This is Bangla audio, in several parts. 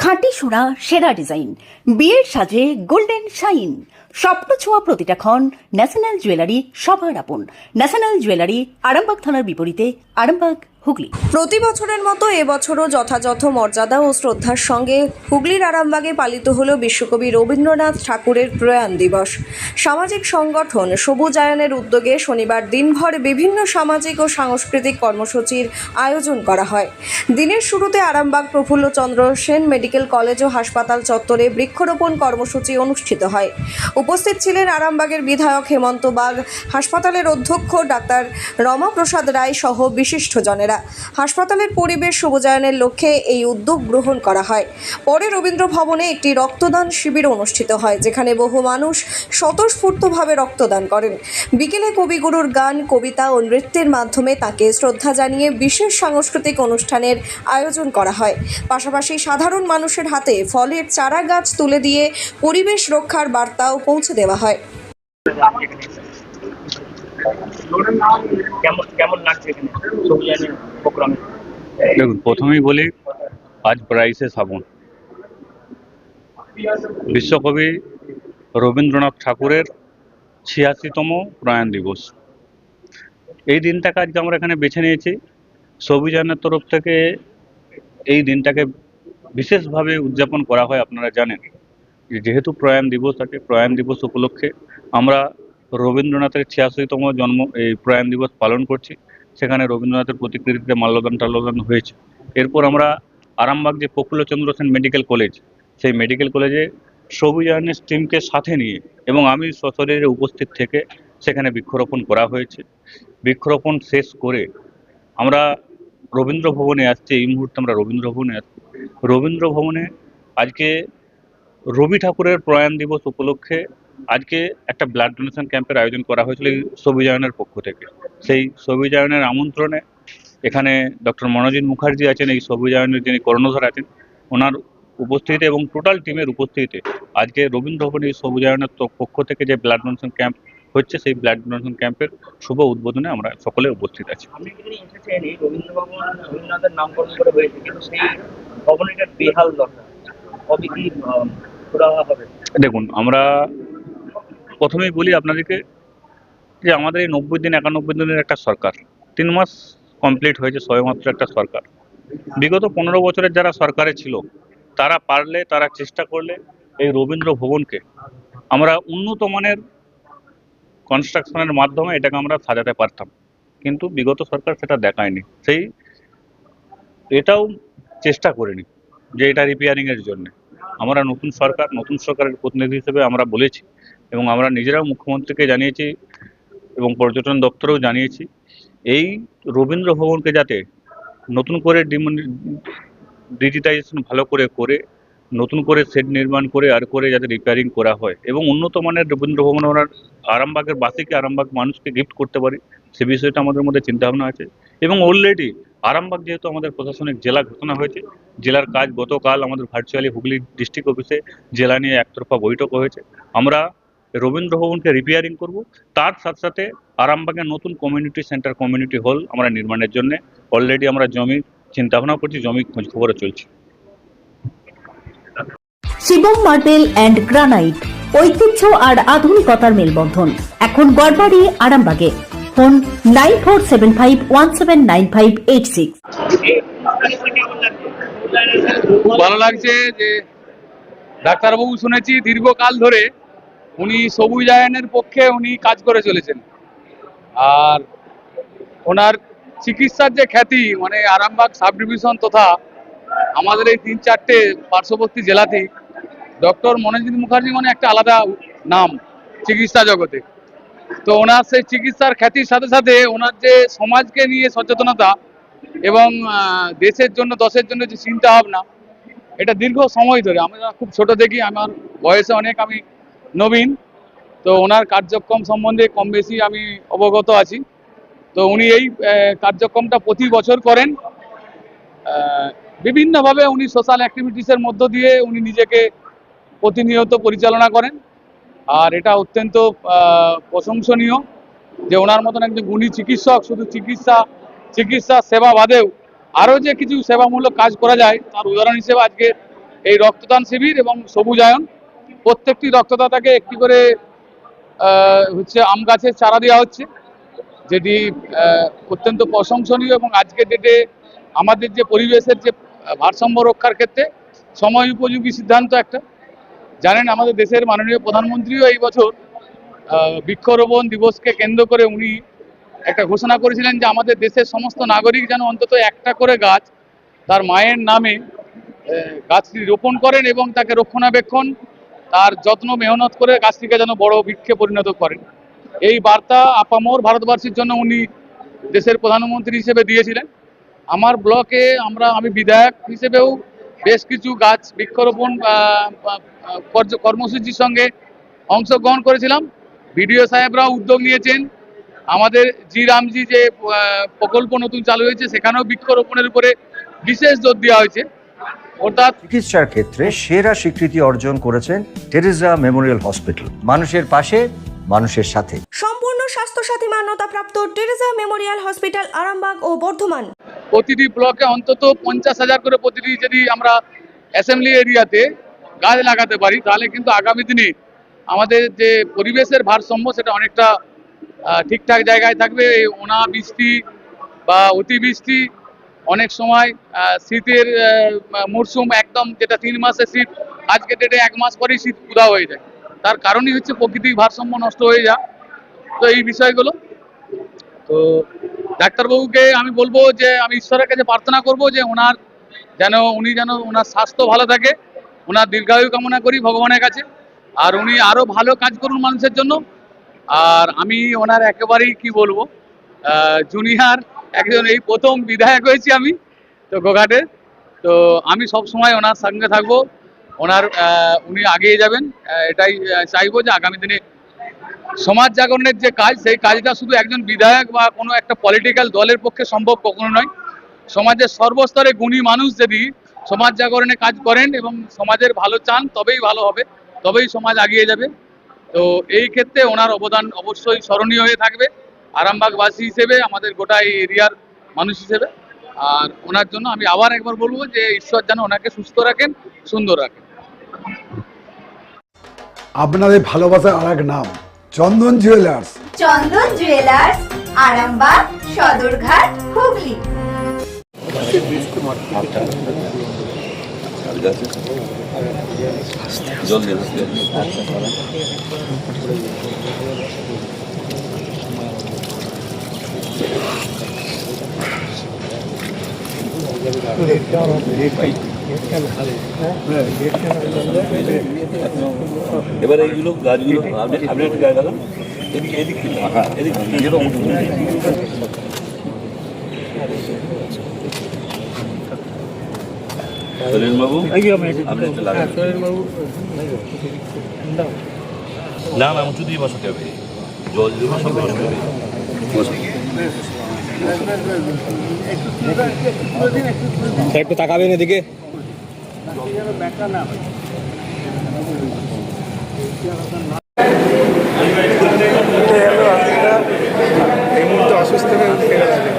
খাঁটি সোনা সেরা ডিজাইন, বিয়ের সাজে গোল্ডেন শাইন, স্বপ্ন ছোঁয়া প্রতিটা ক্ষণ। ন্যাশনাল জুয়েলারি সবার আপন। ন্যাশনাল জুয়েলারি, আরামবাগ থানার বিপরীতে, আরামবাগ, হুগলি। প্রতি বছরের মতো এবছরও যথাযথ মর্যাদা ও শ্রদ্ধার সঙ্গে হুগলির আরামবাগে পালিত হলো বিশ্বকবি রবীন্দ্রনাথ ঠাকুরের প্রয়াণ দিবস। সামাজিক সংগঠন সবুজায়নের উদ্যোগে শনিবার দিনভর বিভিন্ন সামাজিক ও সাংস্কৃতিক কর্মসূচির আয়োজন করা হয়। দিনের শুরুতে আরামবাগ প্রফুল্লচন্দ্র সেন মেডিকেল কলেজ ও হাসপাতাল চত্বরে বৃক্ষরোপণ কর্মসূচি অনুষ্ঠিত হয়। উপস্থিত ছিলেন আরামবাগের বিধায়ক হেমন্ত বাগ, হাসপাতালের অধ্যক্ষ ডাক্তার রমাপ্রসাদ রায় সহ বিশিষ্টজনেরা। হাসপাতালের পরিবেশ সবুজায়নের লক্ষ্যে এই উদ্যোগ গ্রহণ করা হয়। পরে রবীন্দ্র ভবনে একটি রক্তদান শিবির অনুষ্ঠিত হয়, যেখানে বহু মানুষ স্বতঃস্ফূর্তভাবে রক্তদান করেন। বিকেলে কবিগুরুর গান, কবিতা ও নৃত্যের মাধ্যমে তাকে শ্রদ্ধা জানিয়ে বিশেষ সাংস্কৃতিক অনুষ্ঠানের আয়োজন করা হয়। পাশাপাশি সাধারণ মানুষের হাতে ফলের চারা গাছ তুলে দিয়ে পরিবেশ রক্ষার বার্তাও পৌঁছে দেওয়া হয়। কেমন লাগছে এখানে সবুজায়নের প্রোগ্রামে? দেখুন, প্রথমেই বলি, আজ 22শে শ্রাবণ, বিশ্বকবি রবীন্দ্রনাথ ঠাকুরের 86তম প্রয়াণ দিবস। এই দিনটাকে আজকে আমরা এখানে বেছে নিয়েছি। সবুজায়নের তরফ থেকে এই দিনটাকে বিশেষভাবে উদযাপন করা হয়। আপনারা জানেন যে যেহেতু প্রয়াণ দিবস আছে, প্রয়াণ দিবস উপলক্ষে আমরা রবীন্দ্রনাথের 86তম এই প্রয়াণ দিবস পালন করছি। সেখানে রবীন্দ্রনাথের প্রতিকৃতিতে মাল্যদান টাল্যদান হয়েছে। এরপর আমরা আরামবাগ যে প্রফুল্লচন্দ্র সেন মেডিকেল কলেজ, সেই মেডিকেল কলেজে সবুজায়নের টিমকে সাথে নিয়ে এবং আমি সশরীরে উপস্থিত থেকে সেখানে বৃক্ষরোপণ করা হয়েছে। বৃক্ষরোপণ শেষ করে আমরা রবীন্দ্র ভবনে আসছি। এই মুহূর্তে আমরা রবীন্দ্র ভবনে আসছি। রবীন্দ্র ভবনে আজকে রবি ঠাকুরের প্রয়াণ দিবস উপলক্ষে আজকে একটা ব্লাড ডোনেশন ক্যাম্পের আয়োজন করা হয়েছিল এই সবুজায়নের পক্ষ থেকে। সেই সবুজায়নের আমন্ত্রণে এখানে ডক্টর মনোজিৎ মুখার্জি আছেন, এই সবুজায়নের যিনি কর্ণধার আছেন, ওনার উপস্থিতিতে এবং টোটাল টিমের উপস্থিতিতে আজকে রবীন্দ্র ভবনের সবুজায়নের পক্ষ থেকে যে ব্লাড ডোনেশন ক্যাম্প হচ্ছে, সেই ব্লাড ডোনেশন ক্যাম্পের শুভ উদ্বোধনে আমরা সকলে উপস্থিত আছি। আমি যদি এসেছি রবীন্দ্র ভবন রবীন্দ্রনাথের নামকরণ করে হয়েছে, কিন্তু সেই ভবনটার বেহাল দশা, কবে কি খোলা হবে? দেখুন, আমরা প্রথমেই বলি আপনাদেরকে যে আমাদের এই 90 দিন 91 দিনের একটা সরকার, 3 মাস কমপ্লিট হয়েছে সবেমাত্র একটা সরকার। বিগত 15 বছরের যারা সরকারে ছিল তারা পারলে, তারা চেষ্টা করলে এই রবীন্দ্র ভবনকে আমরা উন্নত মানের কনস্ট্রাকশনের মাধ্যমে এটাকে আমরা সাজাতে পারতাম, কিন্তু বিগত সরকার সেটা দেখায়নি। এটাও চেষ্টা করেনি যে এটা রিপেয়ারিংয়ের জন্য। আমরা নতুন সরকারের প্রতিনিধি হিসেবে আমরা বলেছি এবং আমরা নিজেরাও মুখ্যমন্ত্রীকে জানিয়েছি এবং পর্যটন দপ্তরেও জানিয়েছি, এই রবীন্দ্র ভবনকে যাতে নতুন করে ডিজিটাইজেশন ভালো করে নতুন করে সেট নির্মাণ করে আর করে যাতে রিপেয়ারিং করা হয় এবং উন্নত মানের রবীন্দ্র ভবন আমরা আরামবাগের বাসীকে, আরামবাগ মানুষকে গিফট করতে পারি, সে বিষয়টা আমাদের মধ্যে চিন্তাভাবনা আছে। এবং অলরেডি আরামবাগ যেহেতু আমাদের প্রশাসনিক জেলা ঘোষণা হয়েছে, জেলার কাজ গতকাল আমাদের ভার্চুয়ালি হুগলি ডিস্ট্রিক্ট অফিসে জেলা নিয়ে একতরফা বৈঠক হয়েছে। আমরা রবীন্দ্র ভবনকে রিপেয়ারিং করব, তার সাথে সাথে আরামবাগের নতুন কমিউনিটি সেন্টার, কমিউনিটি হল আমরা নির্মাণের জন্য অলরেডি আমরা জমি চিন্তাভাবনা করছি, জমি খোঁজ খবরও চলছে। শিবম মার্বেল অ্যান্ড গ্রানাইট, ঐতিহ্য আর আধুনিকতার মেলবন্ধন, এখন গড়বাড়ি, আরামবাগে। ফোন 9475179586। খুব ভালো লাগছে যে ডাক্তারবাবু শুনেছি দীর্ঘকাল ধরে উনি সবুজায়নের পক্ষে উনি কাজ করে চলেছেন, আর ওনার চিকিৎসার যে খ্যাতি মানে আরামবাগ সাব ডিভিশন তথা আমাদের এই 3-4টে পার্শ্ববর্তী জেলাতেই ডক্টর মনোজিৎ মুখার্জি মানে একটা আলাদা নাম চিকিৎসা জগতে। তো ওনার সেই চিকিৎসার খ্যাতির সাথে সাথে ওনার যে সমাজকে নিয়ে সচেতনতা এবং দেশের জন্য দশের জন্য যে চিন্তা ভাবনা, এটা দীর্ঘ সময় ধরে আমরা খুব ছোট দেখি, আমার বয়সে অনেক আমি নবীন, তো ওনার কার্যক্রম সম্বন্ধে কম বেশি আমি অবগত আছি। তো উনি এই কার্যক্রমটা প্রতি বছর করেন। বিভিন্নভাবে উনি সোশ্যাল অ্যাক্টিভিটিসের মধ্য দিয়ে উনি নিজেকে প্রতিনিয়ত পরিচালনা করেন, আর এটা অত্যন্ত প্রশংসনীয় যে ওনার মতন একজন গুণী চিকিৎসক শুধু চিকিৎসা সেবা বাদেও আরও যে কিছু সেবামূলক কাজ করা যায় তার উদাহরণ হিসেবে আজকে এই রক্তদান শিবির এবং সবুজায়ন, প্রত্যেকটি রক্তদাতাকে একটি করে হচ্ছে আম গাছের চারা দেওয়া হচ্ছে, যেটি অত্যন্ত প্রশংসনীয় এবং আজকের ডেটে আমাদের যে পরিবেশের যে ভারসাম্য রক্ষার ক্ষেত্রে সময় উপযোগী সিদ্ধান্ত একটা। জানেন আমাদের দেশের মাননীয় প্রধানমন্ত্রীও এই বছর বৃক্ষরোপণ দিবসকে কেন্দ্র করে উনি একটা ঘোষণা করেছিলেন যে আমাদের দেশের সমস্ত নাগরিক যেন অন্তত একটা করে গাছ তার মায়ের নামে গাছটি রোপণ করেন এবং তাকে রক্ষণাবেক্ষণ, তার যত্ন মেহনত করে গাছটিকে যেন বড় বৃক্ষে পরিণত করেন। এই বার্তা আপামর ভারতবাসীর জন্য উনি দেশের প্রধানমন্ত্রী হিসেবে দিয়েছিলেন। আমার ব্লকে আমি বিধায়ক হিসেবেও বেশ কিছু গাছ বৃক্ষরোপণ কর্মসূচির সঙ্গে অংশগ্রহণ করেছিলাম। বিডিও সাহেবরাও উদ্যোগ নিয়েছেন। আমাদের জি রামজি যে প্রকল্প নতুন চালু হয়েছে সেখানেও বৃক্ষরোপণের উপরে বিশেষ জোর দেওয়া হয়েছে। অর্থাৎ চিকিৎসার ক্ষেত্রে সেরা স্বীকৃতি অর্জন করেছেন টেরেসা মেমোরিয়াল হসপিটাল। মানুষের পাশে, মানুষের সাথে। সম্পূর্ণ স্বাস্থ্যসাথী মান্যতাপ্রাপ্ত টেরেসা মেমোরিয়াল হসপিটাল আরামবাগ ও বর্ধমান। প্রতিটি ব্লকে অন্তত 50,000 করে প্রতিটি যদি আমরা অ্যাসেম্বলি এরিয়াতে গাছ লাগাতে পারি তাহলে কিন্তু আগামী দিনে আমাদের যে পরিবেশের ভারসাম্য সেটা অনেকটা ঠিকঠাক জায়গায় থাকবে। এই অনাবৃষ্টি বা অতিবৃষ্টি, অনেক সময় শীতের মরশুম একদম যেটা 3 মাসের শীত আজকে ডেটে 1 মাস পরেই শীত উধাও হয়ে যায়। তার কারণই হচ্ছে প্রাকৃতিক ভারসাম্য নষ্ট হয়ে যায়। তো এই বিষয়গুলো তো ডাক্তারবাবুকে আমি বলবো যে আমি ঈশ্বরের কাছে প্রার্থনা করব যে উনি যেন ওনার স্বাস্থ্য ভালো থাকে, ওনার দীর্ঘায়ু কামনা করি ভগবানের কাছে। আর উনি আরো ভালো কাজ করুন মানুষের জন্য। আর আমি ওনার একেবারেই কি বলবো জুনিয়র একজন, এই প্রথম বিধায়ক হয়েছি আমি তো গোঘাটের। তো আমি সব সময় ওনার সঙ্গে থাকবো, উনি এগিয়ে যাবেন। এটাই চাইবো যে আগামী দিনে সমাজ জাগরণের যে কাজ, সেই কাজটা শুধু একজন বিধায়ক বা কোনো একটা পলিটিক্যাল দলের পক্ষে সম্ভব কখনো নয়। সমাজের সর্বস্তরে গুণী মানুষ যদি সমাজ জাগরণে কাজ করেন এবং সমাজের ভালো চান তবেই ভালো হবে, তবেই সমাজ এগিয়ে যাবে। তো এই ক্ষেত্রে ওনার অবদান অবশ্যই স্মরণীয় হয়ে থাকবে আরামবাগবাসী হিসেবে, আমাদের গোটা এই এরিয়ার মানুষ হিসেবে। আর ওনার জন্য আমি আবার একবার বলবো যে ঈশ্বর যেন ওনাকে সুস্থ রাখেন, সুন্দর রাখেন। আপনাদের ভালোবাসার আর এক নাম চন্দন জুয়েলার্স। চন্দন জুয়েলার্স, আরামবাগ, সদরঘাট, হুগলি। এবার এইগুলো গাছগুলো আপনি একটা গাছ লাগান, এদিক থেকে এদিক বাবু আপনি একটা লাগান। না না উঁচু দিয়ে বসাতে হবে, জল দিয়ে বসাতে হবে। একটু তাকাবেন এদিকে। এই মুহূর্তে অসুস্থ হয়ে ফেলে যাবে।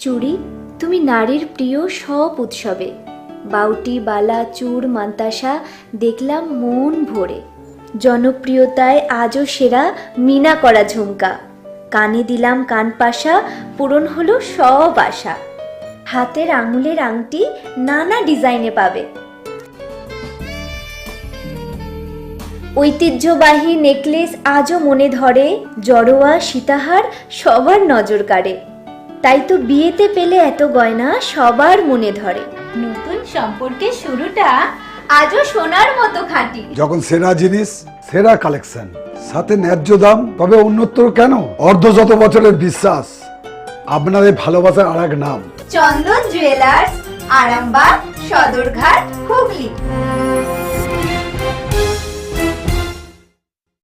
চুড়ি, তুমি নারীর প্রিয় সব উৎসবে বাউটি, বালা, চূড়, মান্তাসা দেখলাম মন ভরে। জনপ্রিয়তায় আজও সেরা মিনা করা ঝুমকা। কানে দিলাম কানপাশা, পূরণ হলো সব আশা। হাতের আঙুলের আংটি নানা ডিজাইনে পাবে। ঐতিহ্যবাহী নেকলেস আজও মনে ধরে, জড়োয়া, সীতাহার সবার নজর কাড়ে। তাই তো বিয়েতে পেলে এত গয়না সবার মনে ধরে। নতুন সম্পর্কের শুরুটা আজও সোনার মতো খাঁটি। যখন সেরা জিনিস, সেরা কালেকশন, সাথে ন্যায্য দাম, তবে উন্নতর কেন? অর্ধশত বছরের বিশ্বাস, আপনাদের ভালোবাসার আর এক নাম। চন্দন জুয়েলার্স, আরামবাগ, সদরঘাট, হুগলি।